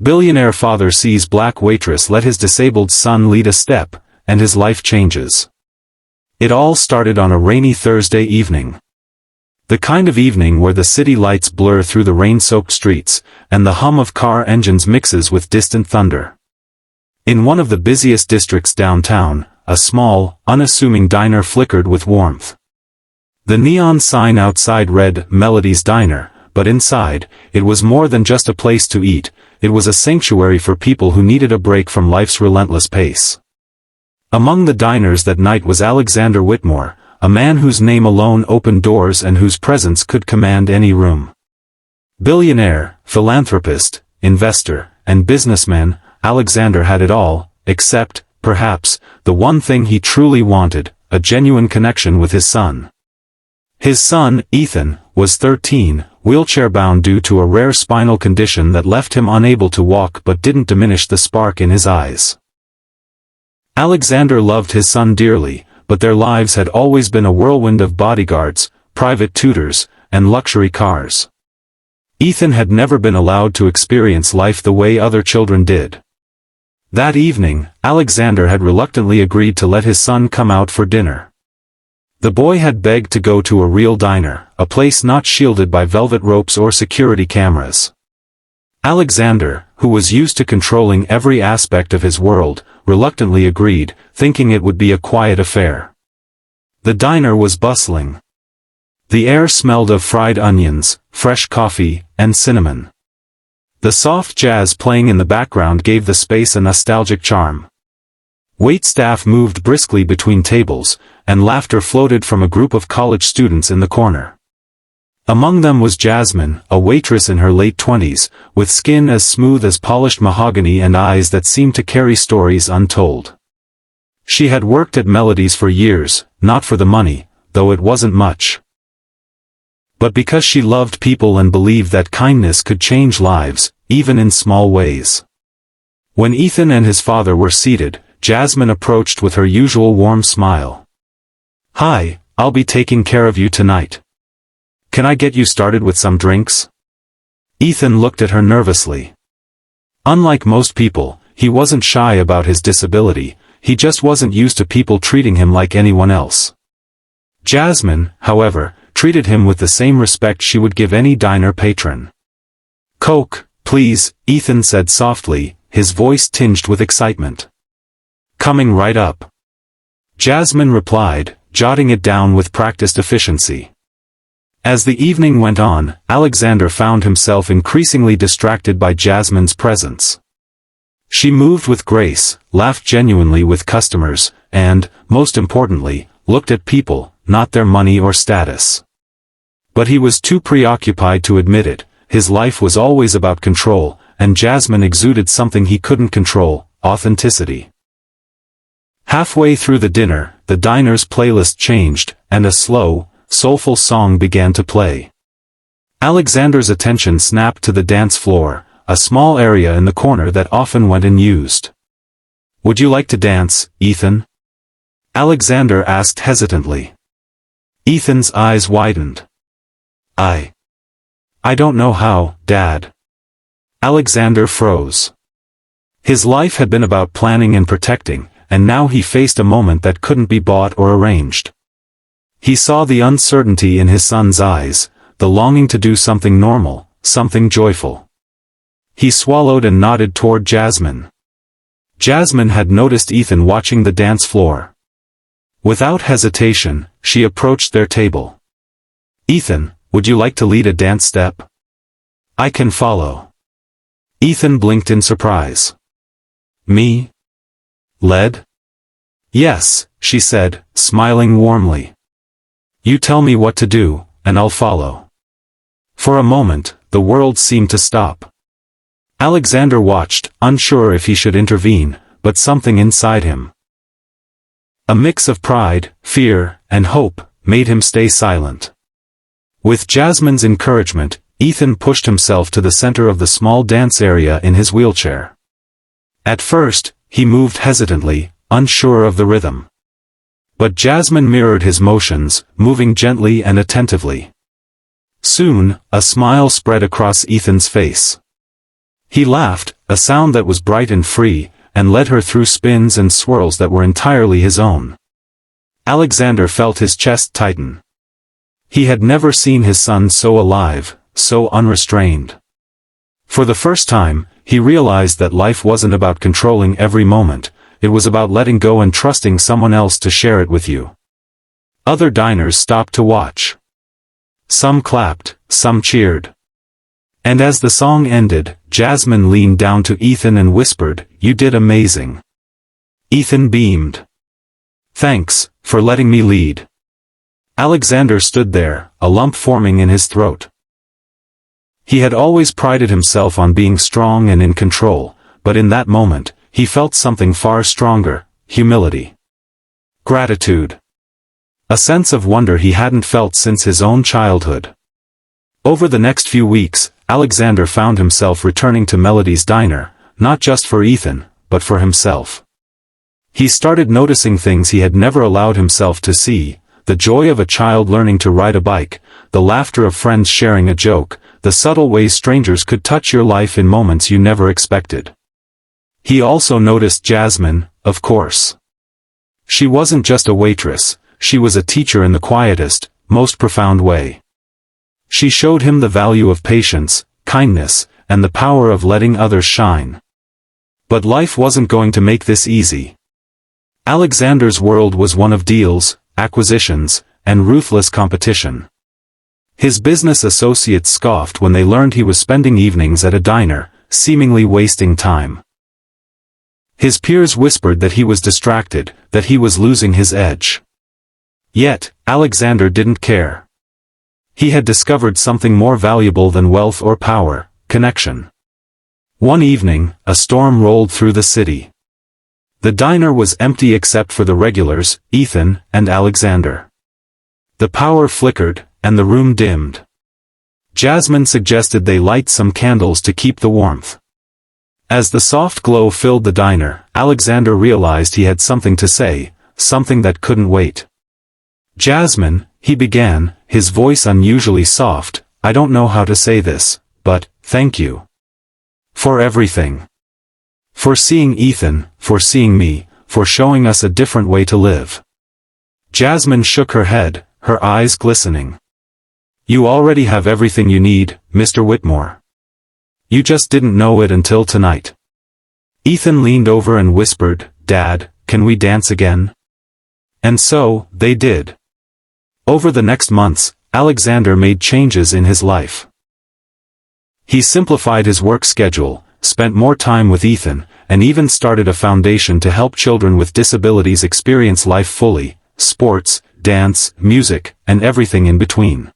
Billionaire father sees black waitress let his disabled son lead a step, and his life changes. It all started on a rainy Thursday evening. The kind of evening where the city lights blur through the rain-soaked streets, and the hum of car engines mixes with distant thunder. In one of the busiest districts downtown, a small, unassuming diner flickered with warmth. The neon sign outside read, "Melody's Diner," but inside, it was more than just a place to eat, it was a sanctuary for people who needed a break from life's relentless pace. Among the diners that night was Alexander Whitmore, a man whose name alone opened doors and whose presence could command any room. Billionaire, philanthropist, investor, and businessman, Alexander had it all, except, perhaps, the one thing he truly wanted, a genuine connection with his son. His son, Ethan, was 13, wheelchair-bound due to a rare spinal condition that left him unable to walk but didn't diminish the spark in his eyes. Alexander loved his son dearly, but their lives had always been a whirlwind of bodyguards, private tutors, and luxury cars. Ethan had never been allowed to experience life the way other children did. That evening, Alexander had reluctantly agreed to let his son come out for dinner. The boy had begged to go to a real diner, a place not shielded by velvet ropes or security cameras. Alexander, who was used to controlling every aspect of his world, reluctantly agreed, thinking it would be a quiet affair. The diner was bustling. The air smelled of fried onions, fresh coffee, and cinnamon. The soft jazz playing in the background gave the space a nostalgic charm. Waitstaff moved briskly between tables, and laughter floated from a group of college students in the corner. Among them was Jasmine, a waitress in her late 20s, with skin as smooth as polished mahogany and eyes that seemed to carry stories untold. She had worked at Melody's for years, not for the money, though it wasn't much, but because she loved people and believed that kindness could change lives, even in small ways. When Ethan and his father were seated, Jasmine approached with her usual warm smile. "Hi, I'll be taking care of you tonight. Can I get you started with some drinks?" Ethan looked at her nervously. Unlike most people, he wasn't shy about his disability, he just wasn't used to people treating him like anyone else. Jasmine, however, treated him with the same respect she would give any diner patron. "Coke, please," Ethan said softly, his voice tinged with excitement. "Coming right up," Jasmine replied, jotting it down with practiced efficiency. As the evening went on, Alexander found himself increasingly distracted by Jasmine's presence. She moved with grace, laughed genuinely with customers, and, most importantly, looked at people, not their money or status. But he was too preoccupied to admit it, his life was always about control, and Jasmine exuded something he couldn't control, authenticity. Halfway through the dinner, the diner's playlist changed, and a slow, soulful song began to play. Alexander's attention snapped to the dance floor, a small area in the corner that often went unused. "Would you like to dance, Ethan?" Alexander asked hesitantly. Ethan's eyes widened. I don't know how, Dad." Alexander froze. His life had been about planning and protecting, and now he faced a moment that couldn't be bought or arranged. He saw the uncertainty in his son's eyes, the longing to do something normal, something joyful. He swallowed and nodded toward Jasmine. Jasmine had noticed Ethan watching the dance floor. Without hesitation, she approached their table. "Ethan, would you like to lead a dance step?" "I can follow." Ethan blinked in surprise. "Me? Lead?" "Yes," she said, smiling warmly. "You tell me what to do, and I'll follow." For a moment, the world seemed to stop. Alexander watched, unsure if he should intervene, but something inside him, a mix of pride, fear, and hope, made him stay silent. With Jasmine's encouragement, Ethan pushed himself to the center of the small dance area in his wheelchair. At first, he moved hesitantly, unsure of the rhythm. But Jasmine mirrored his motions, moving gently and attentively. Soon, a smile spread across Ethan's face. He laughed, a sound that was bright and free, and led her through spins and swirls that were entirely his own. Alexander felt his chest tighten. He had never seen his son so alive, so unrestrained. For the first time, he realized that life wasn't about controlling every moment, it was about letting go and trusting someone else to share it with you. Other diners stopped to watch. Some clapped, some cheered. And as the song ended, Jasmine leaned down to Ethan and whispered, "You did amazing." Ethan beamed. "Thanks, for letting me lead." Alexander stood there, a lump forming in his throat. He had always prided himself on being strong and in control, but in that moment, he felt something far stronger: humility. Gratitude. A sense of wonder he hadn't felt since his own childhood. Over the next few weeks, Alexander found himself returning to Melody's diner, not just for Ethan, but for himself. He started noticing things he had never allowed himself to see: the joy of a child learning to ride a bike, the laughter of friends sharing a joke, the subtle ways strangers could touch your life in moments you never expected. He also noticed Jasmine, of course. She wasn't just a waitress, she was a teacher in the quietest, most profound way. She showed him the value of patience, kindness, and the power of letting others shine. But life wasn't going to make this easy. Alexander's world was one of deals, acquisitions, and ruthless competition. His business associates scoffed when they learned he was spending evenings at a diner, seemingly wasting time. His peers whispered that he was distracted, that he was losing his edge. Yet, Alexander didn't care. He had discovered something more valuable than wealth or power: connection. One evening, a storm rolled through the city. The diner was empty except for the regulars, Ethan and Alexander. The power flickered, and the room dimmed. Jasmine suggested they light some candles to keep the warmth. As the soft glow filled the diner, Alexander realized he had something to say, something that couldn't wait. "Jasmine," he began, his voice unusually soft, "I don't know how to say this, but, thank you. For everything. For seeing Ethan, for seeing me, for showing us a different way to live." Jasmine shook her head, her eyes glistening. "You already have everything you need, Mr. Whitmore. You just didn't know it until tonight." Ethan leaned over and whispered, "Dad, can we dance again?" And so, they did. Over the next months, Alexander made changes in his life. He simplified his work schedule, spent more time with Ethan, and even started a foundation to help children with disabilities experience life fully: sports, dance, music, and everything in between.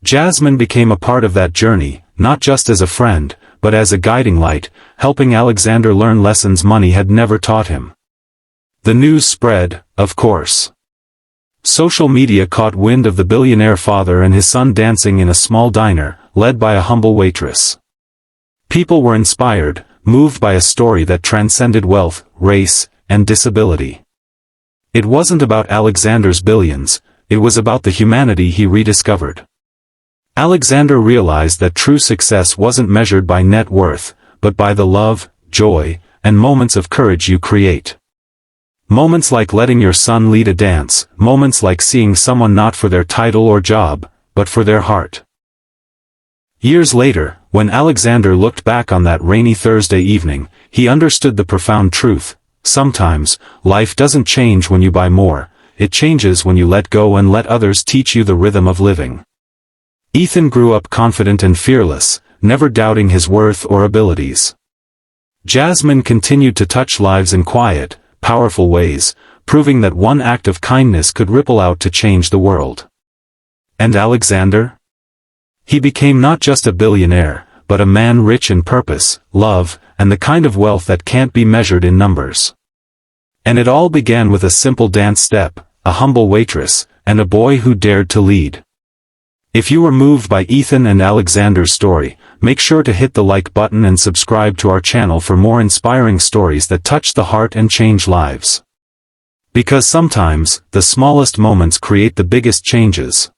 Jasmine became a part of that journey, not just as a friend, but as a guiding light, helping Alexander learn lessons money had never taught him. The news spread, of course. Social media caught wind of the billionaire father and his son dancing in a small diner, led by a humble waitress. People were inspired, moved by a story that transcended wealth, race, and disability. It wasn't about Alexander's billions, it was about the humanity he rediscovered. Alexander realized that true success wasn't measured by net worth, but by the love, joy, and moments of courage you create. Moments like letting your son lead a dance, moments like seeing someone not for their title or job, but for their heart. Years later, when Alexander looked back on that rainy Thursday evening, he understood the profound truth: sometimes, life doesn't change when you buy more, it changes when you let go and let others teach you the rhythm of living. Ethan grew up confident and fearless, never doubting his worth or abilities. Jasmine continued to touch lives in quiet, powerful ways, proving that one act of kindness could ripple out to change the world. And Alexander? He became not just a billionaire, but a man rich in purpose, love, and the kind of wealth that can't be measured in numbers. And it all began with a simple dance step, a humble waitress, and a boy who dared to lead. If you were moved by Ethan and Alexander's story, make sure to hit the like button and subscribe to our channel for more inspiring stories that touch the heart and change lives. Because sometimes, the smallest moments create the biggest changes.